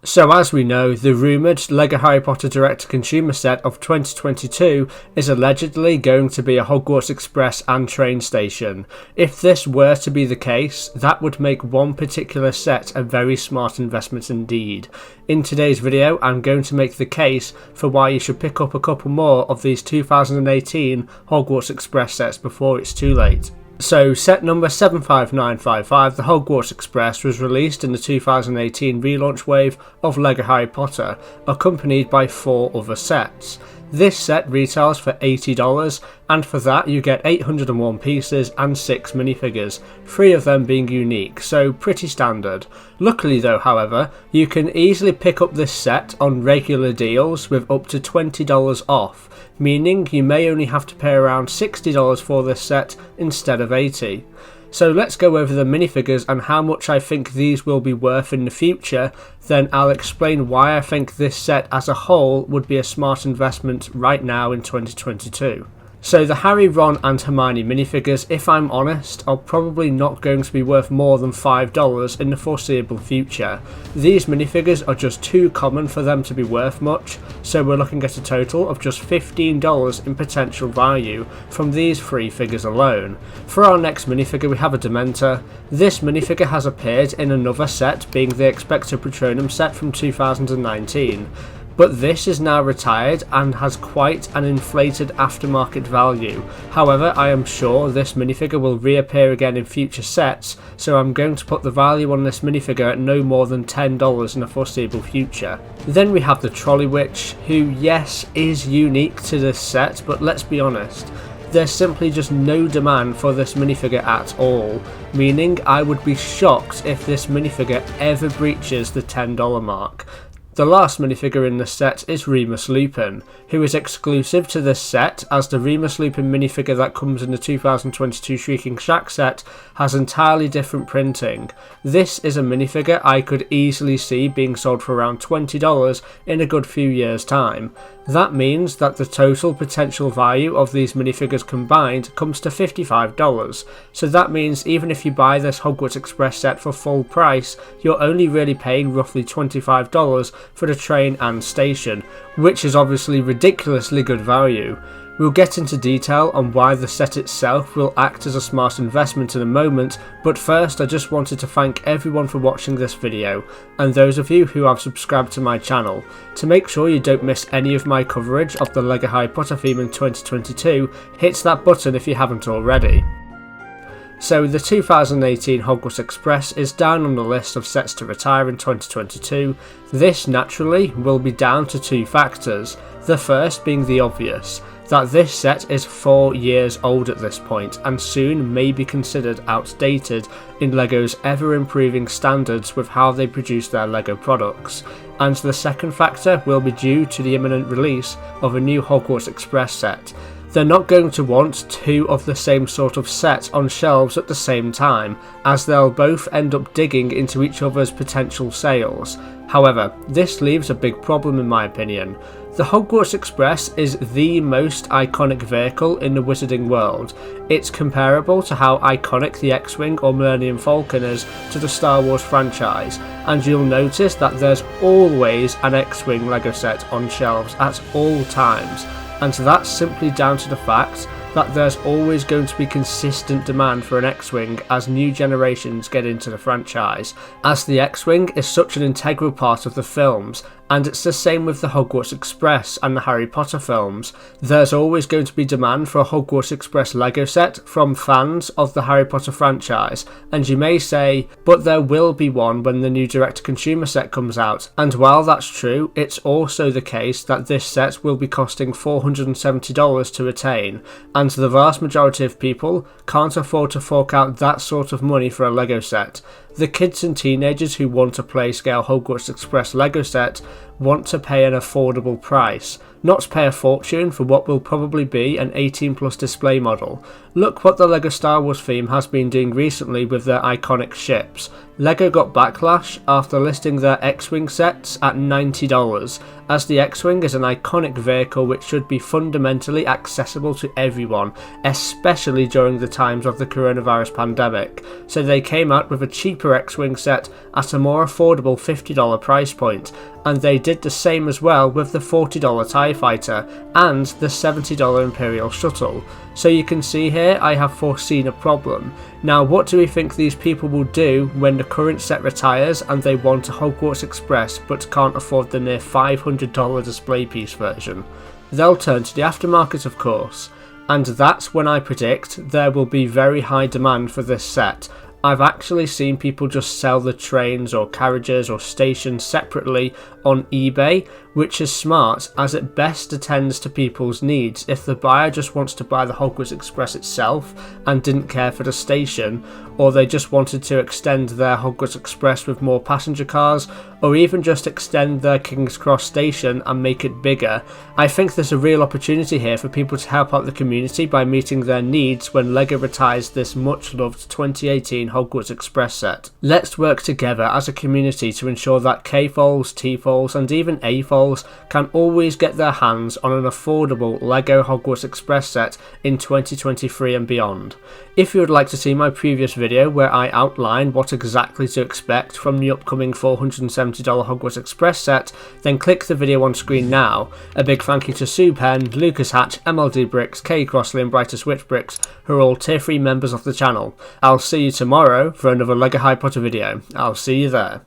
So as we know, the rumoured LEGO Harry Potter direct-to-consumer set of 2022 is allegedly going to be a Hogwarts Express and train station. If this were to be the case, that would make one particular set a very smart investment indeed. In today's video, I'm going to make the case for why you should pick up a couple more of these 2018 Hogwarts Express sets before it's too late. So set number 75955, the Hogwarts Express, was released in the 2018 relaunch wave of LEGO Harry Potter, accompanied by 4 other sets. This set retails for $80, and for that you get 801 pieces and 6 minifigures, 3 of them being unique, so pretty standard. Luckily though, however, you can easily pick up this set on regular deals with up to $20 off, meaning you may only have to pay around $60 for this set instead of $80. So let's go over the minifigures and how much I think these will be worth in the future, then I'll explain why I think this set as a whole would be a smart investment right now in 2022. So the Harry, Ron and Hermione minifigures, if I'm honest, are probably not going to be worth more than $5 in the foreseeable future. These minifigures are just too common for them to be worth much, so we're looking at a total of just $15 in potential value from these 3 figures alone. For our next minifigure we have a Dementor. This minifigure has appeared in another set, being the Expecto Patronum set from 2019. But this is now retired and has quite an inflated aftermarket value. However, I am sure this minifigure will reappear again in future sets, so I'm going to put the value on this minifigure at no more than $10 in the foreseeable future. Then we have the Trolley Witch, who yes is unique to this set, but let's be honest, there's simply just no demand for this minifigure at all, meaning I would be shocked if this minifigure ever breaches the $10 mark. The last minifigure in this set is Remus Lupin, who is exclusive to this set, as the Remus Lupin minifigure that comes in the 2022 Shrieking Shack set has entirely different printing. This is a minifigure I could easily see being sold for around $20 in a good few years' time. That means that the total potential value of these minifigures combined comes to $55, so that means even if you buy this Hogwarts Express set for full price, you're only really paying roughly $25 for the train and station, which is obviously ridiculously good value. We'll get into detail on why the set itself will act as a smart investment in a moment, but first I just wanted to thank everyone for watching this video, and those of you who have subscribed to my channel. To make sure you don't miss any of my coverage of the LEGO Harry Potter theme in 2022, hit that button if you haven't already. So the 2018 Hogwarts Express is down on the list of sets to retire in 2022. This naturally will be down to 2 factors, the first being the obvious, that this set is 4 years old at this point and soon may be considered outdated in LEGO's ever-improving standards with how they produce their LEGO products. And the second factor will be due to the imminent release of a new Hogwarts Express set. They're not going to want 2 of the same sort of set on shelves at the same time, as they'll both end up digging into each other's potential sales. However, this leaves a big problem in my opinion. The Hogwarts Express is the most iconic vehicle in the wizarding world. It's comparable to how iconic the X-Wing or Millennium Falcon is to the Star Wars franchise, and you'll notice that there's always an X-Wing LEGO set on shelves at all times. And that's simply down to the fact that there's always going to be consistent demand for an X-Wing as new generations get into the franchise, as the X-Wing is such an integral part of the films, and it's the same with the Hogwarts Express and the Harry Potter films. There's always going to be demand for a Hogwarts Express LEGO set from fans of the Harry Potter franchise, and you may say, but there will be one when the new direct-to-consumer set comes out, and while that's true, it's also the case that this set will be costing $470 to retain, and the vast majority of people can't afford to fork out that sort of money for a LEGO set. The kids and teenagers who want a play-scale Hogwarts Express LEGO set want to pay an affordable price, not pay a fortune for what will probably be an 18+ display model. Look what the LEGO Star Wars theme has been doing recently with their iconic ships. LEGO got backlash after listing their X-Wing sets at $90, as the X-Wing is an iconic vehicle which should be fundamentally accessible to everyone, especially during the times of the coronavirus pandemic, so they came out with a cheaper cheaper X-Wing set at a more affordable $50 price point, and they did the same as well with the $40 TIE Fighter and the $70 Imperial Shuttle. So you can see here I have foreseen a problem. Now what do we think these people will do when the current set retires and they want a Hogwarts Express but can't afford the near $500 display piece version? They'll turn to the aftermarket, of course, and that's when I predict there will be very high demand for this set. I've actually seen people just sell the trains or carriages or stations separately on eBay, which is smart as it best attends to people's needs. If the buyer just wants to buy the Hogwarts Express itself and didn't care for the station, or they just wanted to extend their Hogwarts Express with more passenger cars, or even just extend their King's Cross station and make it bigger, I think there's a real opportunity here for people to help out the community by meeting their needs when LEGO retires this much loved 2018 Hogwarts Express set. Let's work together as a community to ensure that K-Foals, T-Foals and even A-Foals can always get their hands on an affordable LEGO Hogwarts Express set in 2023 and beyond. If you would like to see my previous video where I outline what exactly to expect from the upcoming $470 Hogwarts Express set, then click the video on screen now. A big thank you to Sue Penn, Lucas Hatch, MLD Kay Crossley and Brighter Switch Bricks, who are all tier 3 members of the channel. I'll see you tomorrow for another LEGO Harry Potter video. I'll see you there.